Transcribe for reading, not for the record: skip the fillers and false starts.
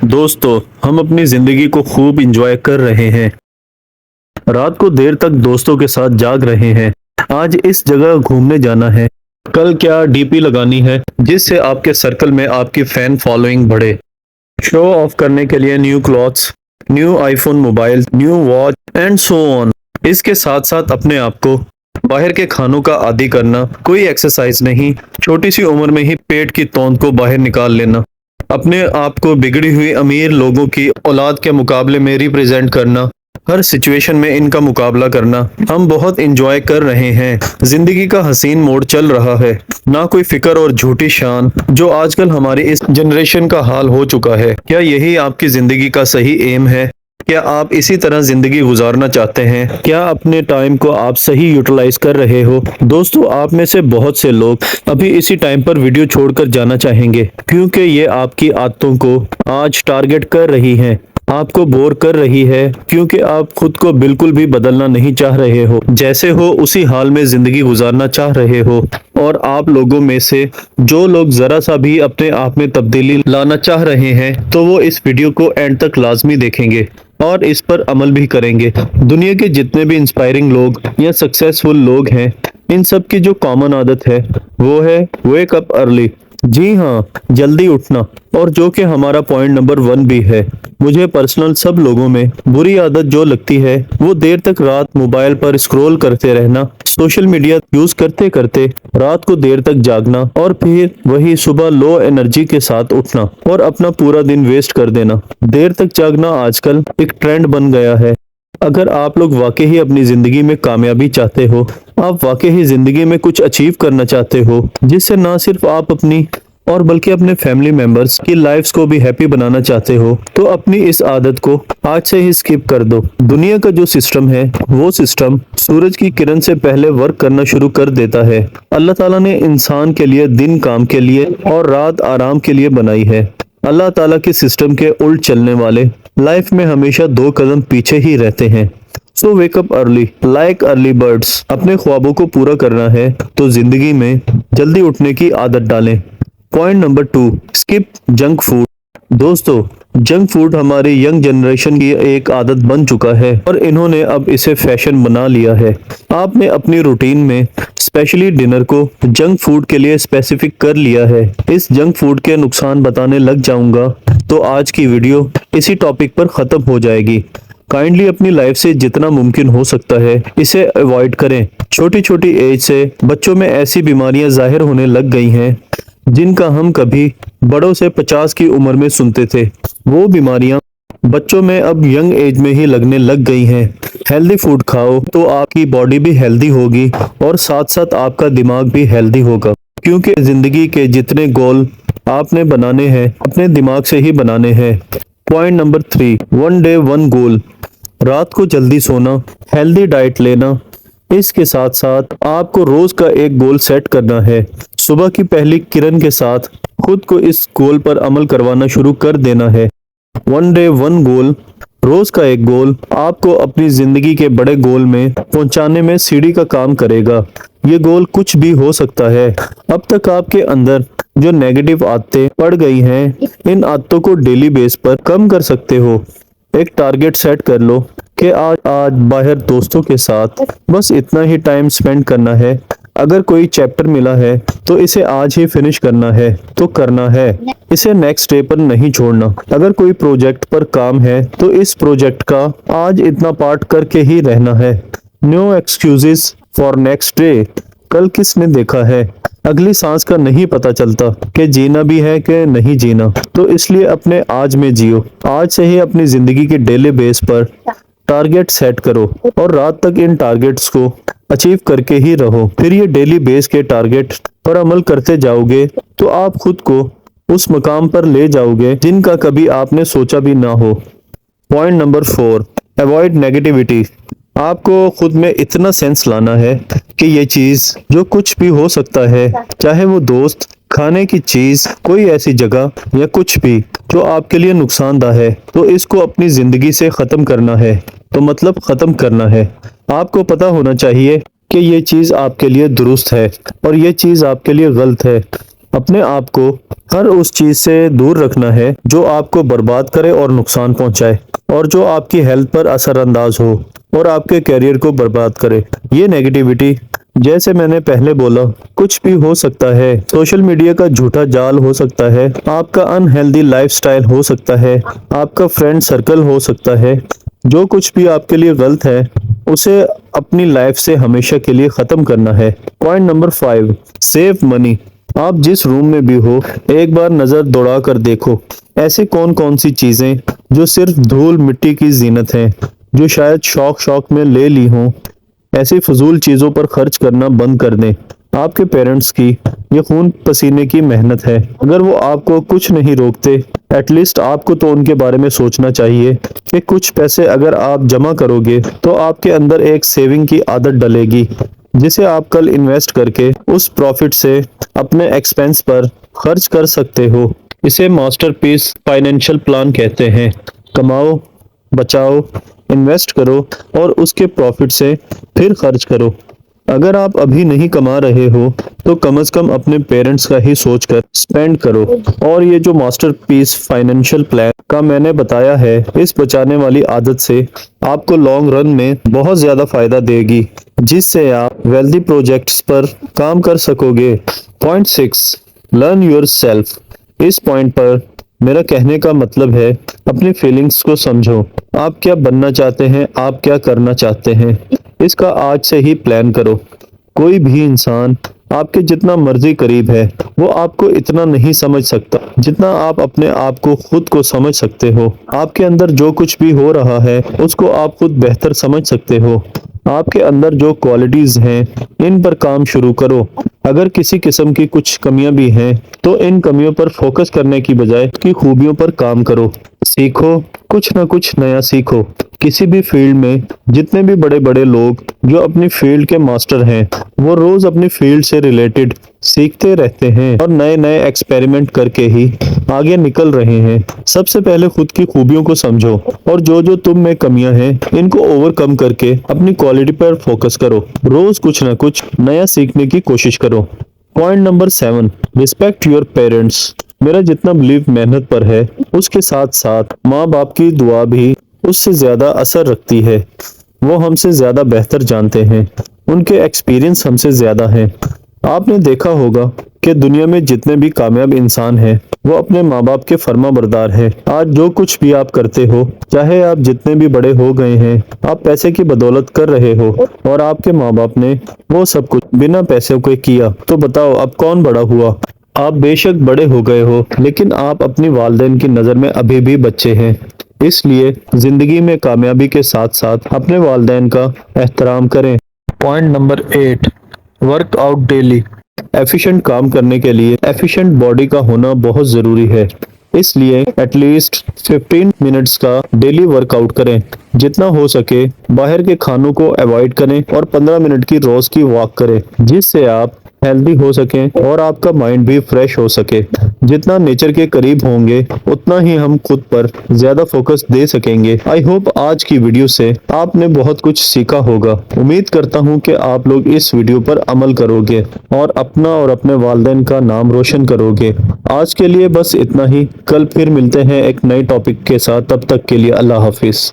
دوستو ہم اپنی زندگی کو خوب انجوائے کر رہے ہیں، رات کو دیر تک دوستوں کے ساتھ جاگ رہے ہیں، آج اس جگہ گھومنے جانا ہے، کل کیا ڈی پی لگانی ہے جس سے آپ کے سرکل میں آپ کی فین فالوئنگ بڑھے، شو آف کرنے کے لیے new clothes, new iPhone mobile, new watch and so on. اس کے ساتھ ساتھ اپنے آپ کو باہر کے کھانوں کا عادی کرنا، کوئی ایکسرسائز نہیں، چھوٹی سی عمر میں ہی پیٹ کی توند کو باہر نکال لینا، اپنے آپ کو بگڑی ہوئی امیر لوگوں کی اولاد کے مقابلے میں ریپرزینٹ کرنا، ہر سچویشن میں ان کا مقابلہ کرنا۔ ہم بہت انجوائے کر رہے ہیں، زندگی کا حسین موڑ چل رہا ہے، نہ کوئی فکر اور جھوٹی شان جو آج کل ہماری اس جنریشن کا حال ہو چکا ہے۔ کیا یہی آپ کی زندگی کا صحیح ایم ہے؟ کیا آپ اسی طرح زندگی گزارنا چاہتے ہیں؟ کیا اپنے ٹائم کو آپ صحیح یوٹیلائز کر رہے ہو؟ دوستو آپ میں سے بہت سے لوگ ابھی اسی ٹائم پر ویڈیو چھوڑ کر جانا چاہیں گے کیونکہ یہ آپ کی عادتوں کو آج ٹارگٹ کر رہی ہیں، آپ کو بور کر رہی ہے کیونکہ آپ خود کو بالکل بھی بدلنا نہیں چاہ رہے ہو، جیسے ہو اسی حال میں زندگی گزارنا چاہ رہے ہو۔ اور آپ لوگوں میں سے جو لوگ ذرا سا بھی اپنے آپ میں تبدیلی لانا چاہ رہے ہیں تو وہ اس ویڈیو کو اینڈ تک لازمی دیکھیں گے اور اس پر عمل بھی کریں گے۔ دنیا کے جتنے بھی انسپائرنگ لوگ یا سکسیسفل لوگ ہیں، ان سب کی جو کامن عادت ہے وہ ہے ویک اپ ارلی۔ جی ہاں، جلدی اٹھنا، اور جو کہ ہمارا پوائنٹ نمبر 1 بھی ہے۔ مجھے پرسنل سب لوگوں میں بری عادت جو لگتی ہے وہ دیر تک رات موبائل پر اسکرول کرتے رہنا، سوشل میڈیا یوز کرتے کرتے رات کو دیر تک جاگنا اور پھر وہی صبح لو انرجی کے ساتھ اٹھنا اور اپنا پورا دن ویسٹ کر دینا۔ دیر تک جاگنا آج کل ایک ٹرینڈ بن گیا ہے۔ اگر آپ لوگ واقعی اپنی زندگی میں کامیابی چاہتے ہو، آپ واقعی زندگی میں کچھ اچیو کرنا چاہتے ہو جس سے نہ صرف آپ اپنی اور بلکہ اپنے فیملی ممبرز کی لائفز کو بھی ہیپی بنانا چاہتے ہو تو اپنی اس عادت کو آج سے ہی سکپ کر دو۔ دنیا کا جو سسٹم ہے وہ سسٹم سورج کی کرن سے پہلے ورک کرنا شروع کر دیتا ہے۔ اللہ تعالیٰ نے انسان کے لیے دن کام کے لیے اور رات آرام کے لیے بنائی ہے۔ اللہ تعالیٰ کے سسٹم کے الٹ چلنے والے لائف میں ہمیشہ 2 قدم پیچھے ہی رہتے ہیں۔ So wake up early like early birds. اپنے خوابوں کو پورا کرنا ہے تو زندگی میں جلدی اٹھنے کی عادت ڈالیں۔ Point number 2، skip junk food. دوستو جنک فوڈ ہماری ینگ جنریشن کی ایک عادت بن چکا ہے اور انہوں نے اب اسے فیشن بنا لیا ہے۔ آپ نے اپنی روٹین میں اسپیشلی ڈنر کو جنک فوڈ کے لیے اسپیسیفک کر لیا ہے۔ اس جنک فوڈ کے نقصان بتانے لگ جاؤں گا تو آج کی ویڈیو اسی ٹاپک پر ختم ہو جائے گی۔ کائنڈلی اپنی لائف سے جتنا ممکن ہو سکتا ہے اسے اوائڈ کریں۔ چھوٹی چھوٹی ایج سے بچوں میں ایسی بیماریاں ظاہر ہونے لگ گئی ہیں جن کا ہم کبھی بڑوں سے 50 کی عمر میں سنتے تھے، وہ بیماریاں بچوں میں اب ینگ ایج میں ہی لگنے لگ گئی ہیں۔ ہیلدی فوڈ کھاؤ تو آپ کی باڈی بھی ہیلدی ہوگی اور ساتھ ساتھ آپ کا دماغ بھی ہیلدی ہوگا، کیونکہ زندگی کے جتنے گول آپ نے بنانے ہیں اپنے دماغ سے ہی بنانے ہیں۔ Point number 3، 1 day 1 goal۔ رات کو جلدی سونا، ہیلدی ڈائٹ لینا، اس کے ساتھ ساتھ آپ کو روز کا ایک گول سیٹ کرنا ہے۔ صبح کی پہلی کرن کے ساتھ خود کو اس گول پر عمل کروانا شروع کر دینا ہے۔ 1 day 1 goal، روز کا ایک گول آپ کو اپنی زندگی کے بڑے گول میں پہنچانے میں سیڑھی کا کام کرے گا۔ یہ گول کچھ بھی ہو سکتا ہے۔ اب تک آپ کے اندر جو نیگیٹو عادتیں پڑ گئی ہیں ان عادتوں کو ڈیلی بیس پر کم کر سکتے ہو۔ ایک ٹارگٹ سیٹ کر لو کہ آج باہر دوستوں کے ساتھ بس اتنا ہی ٹائم سپینڈ کرنا ہے۔ اگر کوئی چیپٹر ملا ہے تو اسے آج ہی فنش کرنا ہے تو کرنا ہے، اسے نیکسٹ ڈے پر نہیں چھوڑنا۔ اگر کوئی پروجیکٹ پر کام ہے تو اس پروجیکٹ کا آج اتنا پارٹ کر کے ہی رہنا ہے۔ نو ایکسکیوزز فار نیکسٹ ڈے۔ کل کس نے دیکھا ہے؟ اگلی سانس کا نہیں پتا چلتا کہ جینا بھی ہے کہ نہیں جینا، تو اس لیے اپنے آج میں جیو۔ آج سے ہی اپنی زندگی کے ڈیلی بیس پر ٹارگٹ سیٹ کرو اور رات تک ان ٹارگٹس کو اچیو کر کے ہی رہو۔ پھر یہ ڈیلی بیس کے ٹارگٹ پر عمل کرتے جاؤ گے تو آپ خود کو اس مقام پر لے جاؤ گے جن کا کبھی آپ نے سوچا بھی نہ ہو۔ Point number 4، avoid negativity. آپ کو خود میں اتنا سینس لانا ہے کہ یہ چیز جو کچھ بھی ہو سکتا ہے، چاہے وہ دوست، کھانے کی چیز، کوئی ایسی جگہ یا کچھ بھی جو آپ کے لیے نقصان دہ ہے، تو اس کو اپنی زندگی سے ختم کرنا ہے۔ تو مطلب ختم کرنا ہے۔ آپ کو پتا ہونا چاہیے کہ یہ چیز آپ کے لیے درست ہے اور یہ چیز آپ کے لیے غلط ہے۔ اپنے آپ کو ہر اس چیز سے دور رکھنا ہے جو آپ کو برباد کرے اور نقصان پہنچائے، اور جو آپ کی ہیلتھ پر اثر انداز ہو اور آپ کے کیریئر کو برباد کرے۔ یہ نیگیٹیوٹی، جیسے میں نے پہلے بولا، کچھ بھی ہو سکتا ہے۔ سوشل میڈیا کا جھوٹا جال ہو سکتا ہے، آپ کا ان ہیلدی لائف سٹائل ہو سکتا ہے، آپ کا فرینڈ سرکل ہو سکتا ہے۔ جو کچھ بھی آپ کے لیے غلط ہے اسے اپنی لائف سے ہمیشہ کے لیے ختم کرنا ہے۔ Point number 5، save money. آپ جس روم میں بھی ہو ایک بار نظر دوڑا کر دیکھو، ایسے کون سی چیزیں جو صرف دھول مٹی کی زینت ہیں، جو شاید شوق میں لے لی ہوں۔ ایسی فضول چیزوں پر خرچ کرنا بند کر دیں۔ آپ کے پیرنٹس کی یہ خون پسینے کی محنت ہے، اگر وہ آپ کو کچھ نہیں روکتے، ایٹ لیسٹ آپ کو تو ان کے بارے میں سوچنا چاہیے کہ کچھ پیسے اگر آپ جمع کرو گے تو آپ کے اندر ایک سیونگ کی عادت ڈلے گی، جسے آپ کل انویسٹ کر کے اس پروفٹ سے اپنے ایکسپینس پر خرچ کر سکتے ہو۔ اسے ماسٹر پیس فائنینشل پلان کہتے ہیں۔ کماؤ، بچاؤ، انویسٹ کرو اور اس کے پروفٹ سے پھر خرچ کرو۔ اگر آپ ابھی نہیں کما رہے ہو تو کم از کم اپنے پیرنٹس کا ہی سوچ کر سپینڈ کرو۔ اور یہ جو ماسٹر پیس فائنینشل پلان کا میں نے بتایا ہے، اس بچانے والی عادت سے آپ کو لانگ رن میں بہت زیادہ فائدہ دے گی، جس سے آپ ویلدی پروجیکٹس پر کام کر سکو گے۔ Point 6، learn yourself. اس پوائنٹ پر میرا کہنے کا مطلب ہے اپنی فیلنگز کو سمجھو۔ آپ کیا بننا چاہتے ہیں، آپ کیا کرنا چاہتے ہیں، اس کا آج سے ہی پلان کرو۔ کوئی بھی انسان آپ کے جتنا مرضی قریب ہے وہ آپ کو اتنا نہیں سمجھ سکتا جتنا آپ اپنے آپ کو خود کو سمجھ سکتے ہو۔ آپ کے اندر جو کچھ بھی ہو رہا ہے اس کو آپ خود بہتر سمجھ سکتے ہو۔ آپ کے اندر جو کوالٹیز ہیں ان پر کام شروع کرو۔ اگر کسی قسم کی کچھ کمیاں بھی ہیں تو ان کمیوں پر فوکس کرنے کی بجائے کی خوبیوں پر کام کرو۔ سیکھو، کچھ نہ کچھ نیا سیکھو۔ کسی بھی فیلڈ میں جتنے بھی بڑے بڑے لوگ جو اپنی فیلڈ کے ماسٹر ہیں وہ روز اپنی فیلڈ سے ریلیٹڈ سیکھتے رہتے ہیں اور نئے نئے ایکسپیریمنٹ کر کے ہی آگے نکل رہے ہیں۔ سب سے پہلے خود کی خوبیوں کو سمجھو اور جو تم میں کمیاں ہیں ان کو اوور کم کر کے اپنی کوالٹی پر فوکس کرو۔ روز کچھ نہ کچھ نیا سیکھنے کی کوشش کرو۔ Point number 7، respect your parents. میرا جتنا بلیو محنت پر ہے اس کے ساتھ ساتھ ماں باپ کی دعا بھی اس سے زیادہ اثر رکھتی ہے۔ وہ ہم سے زیادہ بہتر جانتے ہیں، ان کے ایکسپیرینس ہم سے زیادہ ہیں۔ آپ نے دیکھا ہوگا کہ دنیا میں جتنے بھی کامیاب انسان ہیں وہ اپنے ماں باپ کے فرما بردار ہیں۔ آج جو کچھ بھی آپ کرتے ہو، چاہے آپ جتنے بھی بڑے ہو گئے ہیں، آپ پیسے کی بدولت کر رہے ہو اور آپ کے ماں باپ نے وہ سب کچھ بنا پیسوں کے کیا، تو بتاؤ اب کون بڑا ہوا؟ آپ بے شک بڑے ہو گئے ہو لیکن آپ اپنی والدین کی نظر میں ابھی بھی بچے ہیں۔ اس لیے زندگی میں کامیابی کے ساتھ ساتھ اپنے والدین کا احترام کریں۔ Point number 8، work out daily. Efficient کام کرنے کے لیے ایفیشینٹ باڈی کا ہونا بہت ضروری ہے، اس لیے ایٹ لیسٹ 15 منٹس کا ڈیلی ورک آؤٹ کریں۔ جتنا ہو سکے باہر کے کھانوں کو اوائڈ کریں اور 15 منٹ کی روز کی واک کریں، جس سے آپ ہیلدی ہو سکیں اور آپ کا مائنڈ بھی فریش ہو سکے۔ جتنا نیچر کے قریب ہوں گے اتنا ہی ہم خود پر زیادہ فوکس دے سکیں گے۔ آئی ہوپ آج کی ویڈیو سے آپ نے بہت کچھ سیکھا ہوگا۔ امید کرتا ہوں کہ آپ لوگ اس ویڈیو پر عمل کرو گے اور اپنا اور اپنے والدین کا نام روشن کرو گے۔ آج کے لیے بس اتنا ہی، کل پھر ملتے ہیں ایک نئے ٹاپک کے ساتھ، تب تک کے لیے اللہ حافظ۔